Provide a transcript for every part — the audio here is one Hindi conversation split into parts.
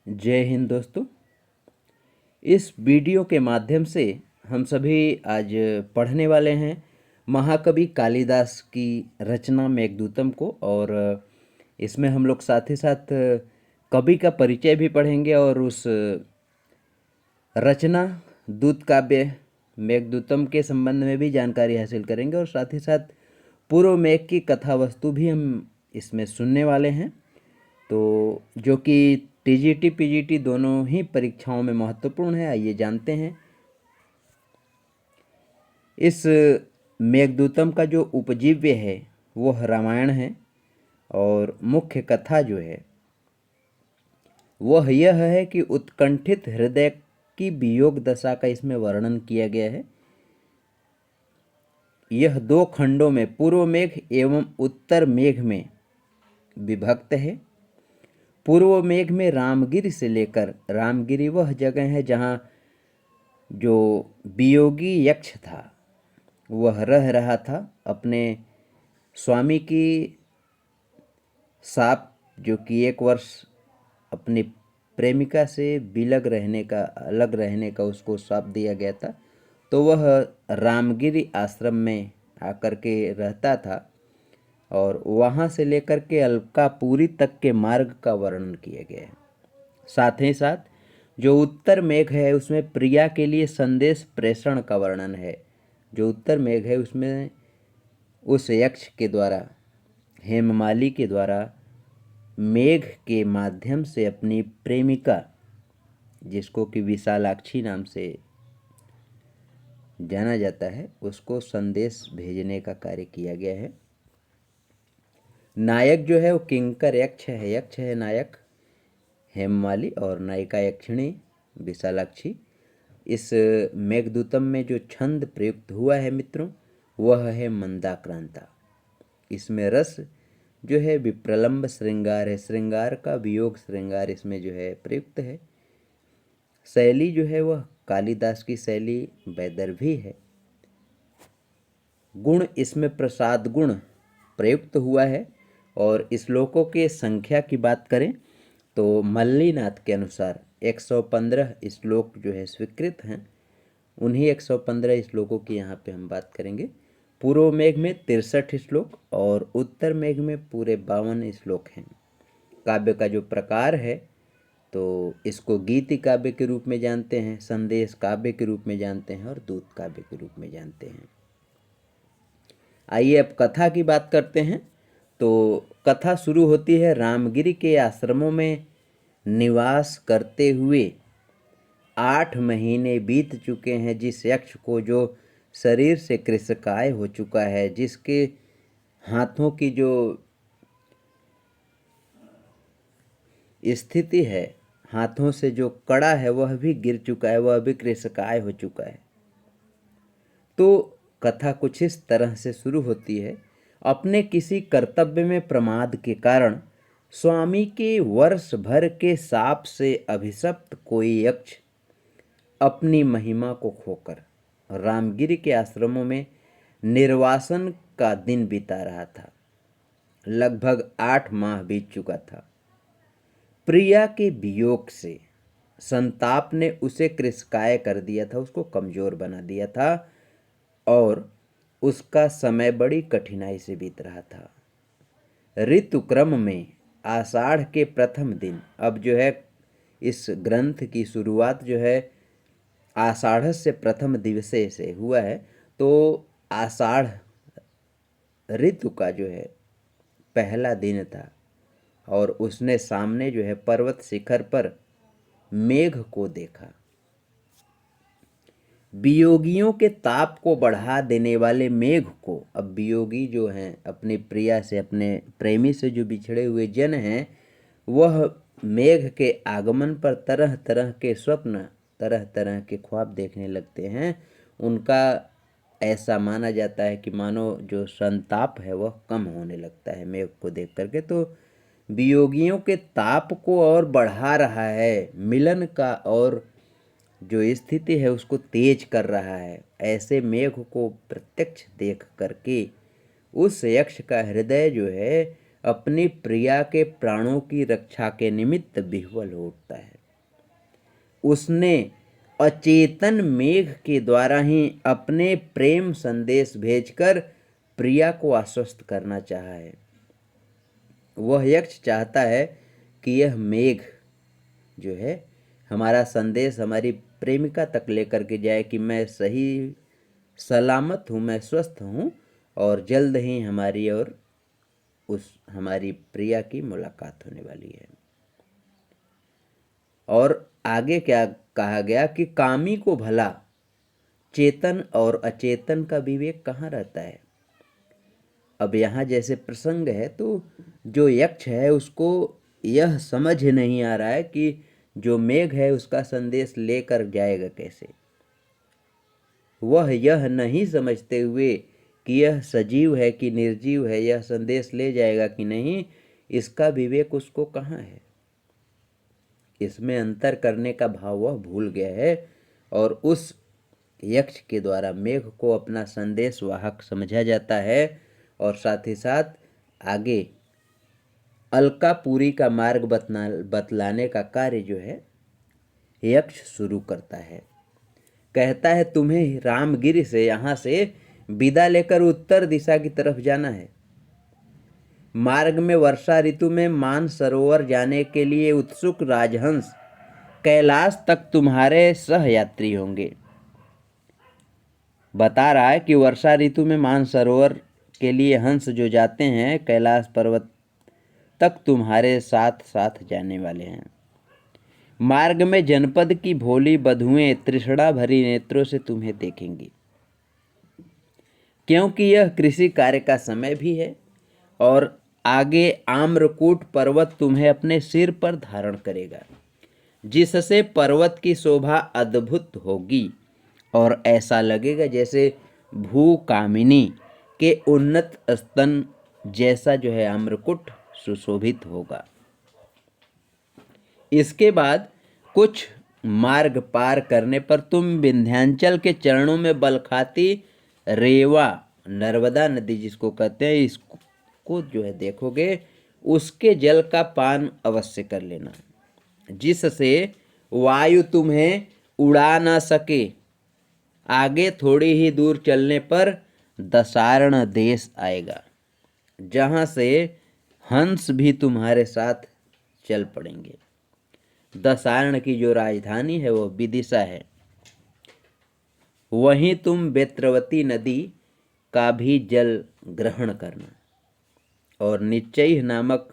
जय हिंद दोस्तों। इस वीडियो के माध्यम से हम सभी आज पढ़ने वाले हैं महाकवि कालिदास की रचना मेघदूतम को। और इसमें हम लोग साथ ही साथ कवि का परिचय भी पढ़ेंगे और उस रचना दूत काव्य मेघदूतम के संबंध में भी जानकारी हासिल करेंगे और साथ ही साथ पूर्व मेघ की कथा वस्तु भी हम इसमें सुनने वाले हैं। तो जो कि टीजीटी पीजीटी दोनों ही परीक्षाओं में महत्वपूर्ण है। आइए जानते हैं इस मेघदूतम का जो उपजीव्य है वह रामायण है और मुख्य कथा जो है वह यह है कि उत्कंठित हृदय की वियोग दशा का इसमें वर्णन किया गया है। यह दो खंडों में पूर्व मेघ एवं उत्तर मेघ में विभक्त है। पूर्व मेघ में रामगिरी से लेकर, रामगिरी वह जगह है जहाँ जो वियोगी यक्ष था वह रह रहा था अपने स्वामी की साप, जो कि 1 वर्ष अपनी प्रेमिका से विलग रहने का, अलग रहने का उसको शाप दिया गया था। तो वह रामगिरी आश्रम में आकर के रहता था और वहाँ से लेकर के अलकापुरी तक के मार्ग का वर्णन किया गया है। साथ ही साथ जो उत्तर मेघ है उसमें प्रिया के लिए संदेश प्रेषण का वर्णन है। जो उत्तर मेघ है उसमें उस यक्ष के द्वारा, हेममाली के द्वारा मेघ के माध्यम से अपनी प्रेमिका, जिसको कि विशालाक्षी नाम से जाना जाता है, उसको संदेश भेजने का कार्य किया गया है। नायक जो है वो किंकर यक्ष है नायक हेममाली, और नायिका यक्षिणी विशालाक्षी। इस मेघदूतम में जो छंद प्रयुक्त हुआ है मित्रों वह है मंदाक्रांता। इसमें रस जो है विप्रलंब श्रृंगार है, श्रृंगार का वियोग श्रृंगार इसमें जो है प्रयुक्त है। शैली जो है वह कालिदास की शैली वैदर्भी है। गुण इसमें प्रसाद गुण प्रयुक्त हुआ है। और श्लोकों के संख्या की बात करें तो मल्लीनाथ के अनुसार 115 श्लोक जो है स्वीकृत हैं। उन्हीं 115 श्लोकों की यहाँ पे हम बात करेंगे। पूर्व मेघ में 63 श्लोक और उत्तर मेघ में पूरे 52 श्लोक हैं। काव्य का जो प्रकार है तो इसको गीति काव्य के रूप में जानते हैं, संदेश काव्य के रूप में जानते हैं और दूत काव्य के रूप में जानते हैं। आइए अब कथा की बात करते हैं। तो कथा शुरू होती है रामगिरी के आश्रमों में निवास करते हुए 8 महीने बीत चुके हैं। जिस यक्ष को जो शरीर से कृशकाय हो चुका है, जिसके हाथों की जो स्थिति है, हाथों से जो कड़ा है वह भी गिर चुका है, वह भी कृशकाय हो चुका है। तो कथा कुछ इस तरह से शुरू होती है। अपने किसी कर्तव्य में प्रमाद के कारण स्वामी के वर्ष भर के शाप से अभिशप्त कोई यक्ष अपनी महिमा को खोकर रामगिरी के आश्रमों में निर्वासन का दिन बिता रहा था। लगभग 8 माह बीत चुका था। प्रिया के वियोग से संताप ने उसे कृशकाय कर दिया था, उसको कमजोर बना दिया था और उसका समय बड़ी कठिनाई से बीत रहा था। ऋतुक्रम में आषाढ़ के प्रथम दिन, अब जो है इस ग्रंथ की शुरुआत जो है आषाढ़ से प्रथम दिवसे से हुआ है। तो आषाढ़ ऋतु का जो है पहला दिन था और उसने सामने जो है पर्वत शिखर पर मेघ को देखा। वियोगियों के ताप को बढ़ा देने वाले मेघ को, अब वियोगी जो हैं अपनी प्रिया से, अपने प्रेमी से जो बिछड़े हुए जन हैं, वह मेघ के आगमन पर तरह तरह के स्वप्न, तरह तरह के ख्वाब देखने लगते हैं। उनका ऐसा माना जाता है कि मानो जो संताप है वह कम होने लगता है मेघ को देख करके। तो वियोगियों के ताप को और बढ़ा रहा है, मिलन का और जो स्थिति है उसको तेज कर रहा है। ऐसे मेघ को प्रत्यक्ष देख करके उस यक्ष का हृदय जो है अपनी प्रिया के प्राणों की रक्षा के निमित्त विह्वल हो उठता है। उसने अचेतन मेघ के द्वारा ही अपने प्रेम संदेश भेजकर प्रिया को आश्वस्त करना चाहा है। वह यक्ष चाहता है कि यह मेघ जो है हमारा संदेश हमारी प्रेमिका तक लेकर के जाए कि मैं सही सलामत हूँ, मैं स्वस्थ हूँ और जल्द ही हमारी और हमारी प्रिया की मुलाकात होने वाली है। और आगे क्या कहा गया कि कामी को भला चेतन और अचेतन का विवेक कहाँ रहता है। अब यहाँ जैसे प्रसंग है तो जो यक्ष है उसको यह समझ नहीं आ रहा है कि जो मेघ है उसका संदेश लेकर जाएगा कैसे। वह यह नहीं समझते हुए कि यह सजीव है कि निर्जीव है, यह संदेश ले जाएगा कि नहीं, इसका विवेक उसको कहाँ है। इसमें अंतर करने का भाव वह भूल गया है और उस यक्ष के द्वारा मेघ को अपना संदेश वाहक समझा जाता है और साथ ही साथ आगे अलकापुरी का मार्ग बतलाने का कार्य जो है यक्ष शुरू करता है। कहता है तुम्हें रामगिरी से यहाँ से विदा लेकर उत्तर दिशा की तरफ जाना है। मार्ग में वर्षा ऋतु में मानसरोवर जाने के लिए उत्सुक राजहंस कैलाश तक तुम्हारे सहयात्री होंगे। बता रहा है कि वर्षा ऋतु में मानसरोवर के लिए हंस जो जाते हैं कैलाश पर्वत तक तुम्हारे साथ साथ जाने वाले हैं। मार्ग में जनपद की भोली बधुएं तृष्णा भरी नेत्रों से तुम्हें देखेंगी, क्योंकि यह कृषि कार्य का समय भी है और आगे आम्रकूट पर्वत तुम्हें अपने सिर पर धारण करेगा, जिससे पर्वत की शोभा अद्भुत होगी और ऐसा लगेगा जैसे भूकामिनी के उन्नत स्तन जैसा जो है आम्रकूट सुशोभित होगा। इसके बाद कुछ मार्ग पार करने पर तुम विंध्याचल के चरणों में बलखाती रेवा नर्मदा नदी जिसको कहते हैं इसको जो है देखोगे, उसके जल का पान अवश्य कर लेना, जिससे वायु तुम्हें उड़ा ना सके। आगे थोड़ी ही दूर चलने पर दसारण देश आएगा, जहाँ से हंस भी तुम्हारे साथ चल पड़ेंगे। दसारण की जो राजधानी है वो विदिशा है। वहीं तुम बेत्रवती नदी का भी जल ग्रहण करना और निश्चय नामक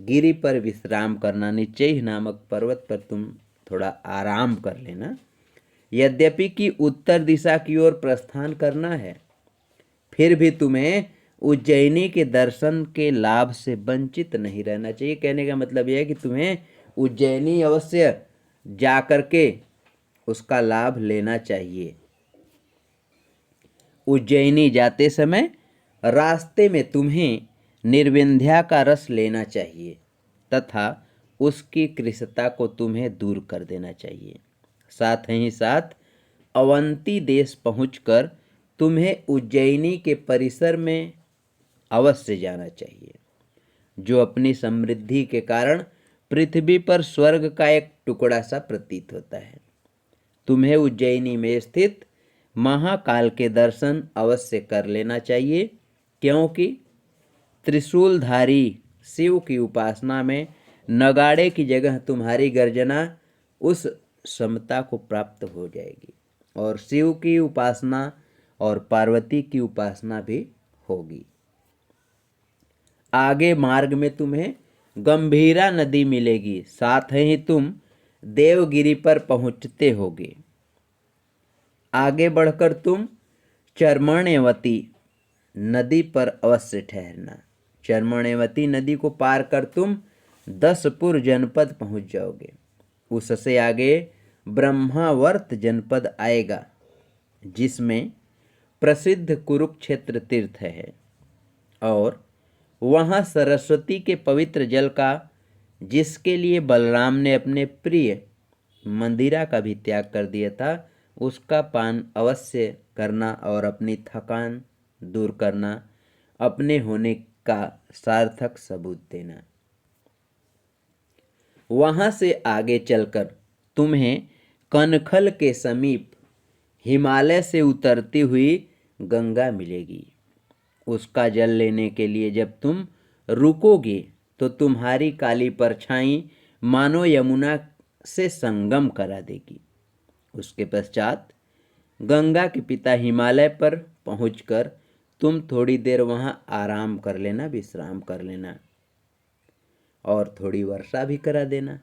गिरी पर विश्राम करना। निश्चय नामक पर्वत पर तुम थोड़ा आराम कर लेना। यद्यपि कि उत्तर दिशा की ओर प्रस्थान करना है, फिर भी तुम्हें उज्जैनी के दर्शन के लाभ से वंचित नहीं रहना चाहिए। कहने का मतलब यह है कि तुम्हें उज्जैनी अवश्य जा करके उसका लाभ लेना चाहिए। उज्जैनी जाते समय रास्ते में तुम्हें निर्विंध्या का रस लेना चाहिए तथा उसकी कृशता को तुम्हें दूर कर देना चाहिए। साथ ही साथ अवंती देश पहुंचकर तुम्हें उज्जैनी के परिसर में अवश्य जाना चाहिए, जो अपनी समृद्धि के कारण पृथ्वी पर स्वर्ग का एक टुकड़ा सा प्रतीत होता है। तुम्हें उज्जैनी में स्थित महाकाल के दर्शन अवश्य कर लेना चाहिए, क्योंकि त्रिशूलधारी शिव की उपासना में नगाड़े की जगह तुम्हारी गर्जना उस समता को प्राप्त हो जाएगी और शिव की उपासना और पार्वती की उपासना भी होगी। आगे मार्ग में तुम्हें गंभीरा नदी मिलेगी, साथ ही तुम देवगिरी पर पहुंचते होगे। आगे बढ़कर तुम चर्मण्यवती नदी पर अवश्य ठहरना। चर्मण्यवती नदी को पार कर तुम दसपुर जनपद पहुंच जाओगे। उससे आगे ब्रह्मावर्त जनपद आएगा, जिसमें प्रसिद्ध कुरुक्षेत्र तीर्थ है और वहाँ सरस्वती के पवित्र जल का, जिसके लिए बलराम ने अपने प्रिय मंदिरा का भी त्याग कर दिया था, उसका पान अवश्य करना और अपनी थकान दूर करना, अपने होने का सार्थक सबूत देना। वहां से आगे चलकर तुम्हें कनखल के समीप हिमालय से उतरती हुई गंगा मिलेगी। उसका जल लेने के लिए जब तुम रुकोगे तो तुम्हारी काली परछाई मानो यमुना से संगम करा देगी। उसके पश्चात गंगा के पिता हिमालय पर पहुंचकर तुम थोड़ी देर वहां आराम कर लेना, विश्राम कर लेना और थोड़ी वर्षा भी करा देना।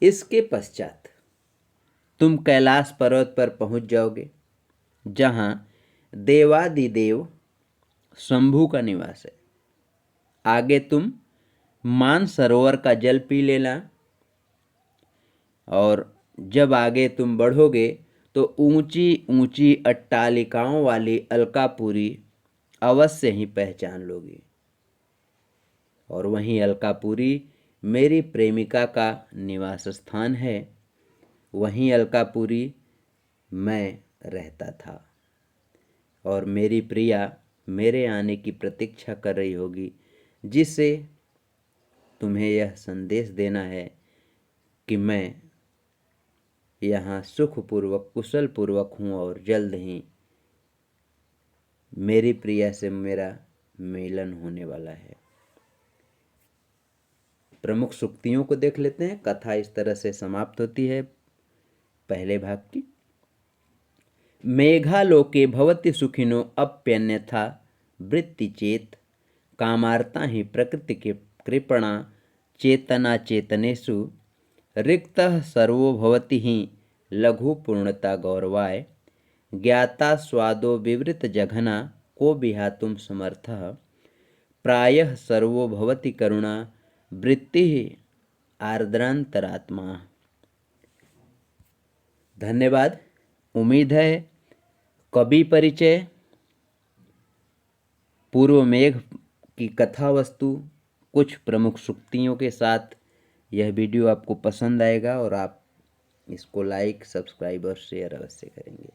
इसके पश्चात तुम कैलाश पर्वत पर पहुंच जाओगे, जहां देवादिदेव शंभु का निवास है। आगे तुम मानसरोवर का जल पी लेना और जब आगे तुम बढ़ोगे तो ऊंची ऊंची अट्टालिकाओं वाली अलकापुरी अवश्य ही पहचान लोगे। और वहीं अलकापुरी मेरी प्रेमिका का निवास स्थान है। वहीं अलकापुरी मैं रहता था और मेरी प्रिया मेरे आने की प्रतीक्षा कर रही होगी, जिससे तुम्हें यह संदेश देना है कि मैं यहाँ सुखपूर्वक कुशल पूर्वक हूँ और जल्द ही मेरी प्रिया से मेरा मिलन होने वाला है। प्रमुख सूक्तियों को देख लेते हैं। कथा इस तरह से समाप्त होती है पहले भाग की। मेघालोके भवति सुखिनो अप्यन्यथा वृत्ति चेत, कामार्ता ही प्रकृति के कृपणा चेतना चेतनेषु, रिक्तः सर्वो भवति ही लघु पूर्णता गौरवाय, ज्ञाता स्वादो विवृत जघना को विहातुम समर्थः, प्रायः सर्वो भवति करुणा वृत्ति आर्द्रांतरात्मा। धन्यवाद। उम्मीद है कवि परिचय, पूर्व मेघ की कथा वस्तु, कुछ प्रमुख सूक्तियों के साथ यह वीडियो आपको पसंद आएगा और आप इसको लाइक, सब्सक्राइब और शेयर अवश्य करेंगे।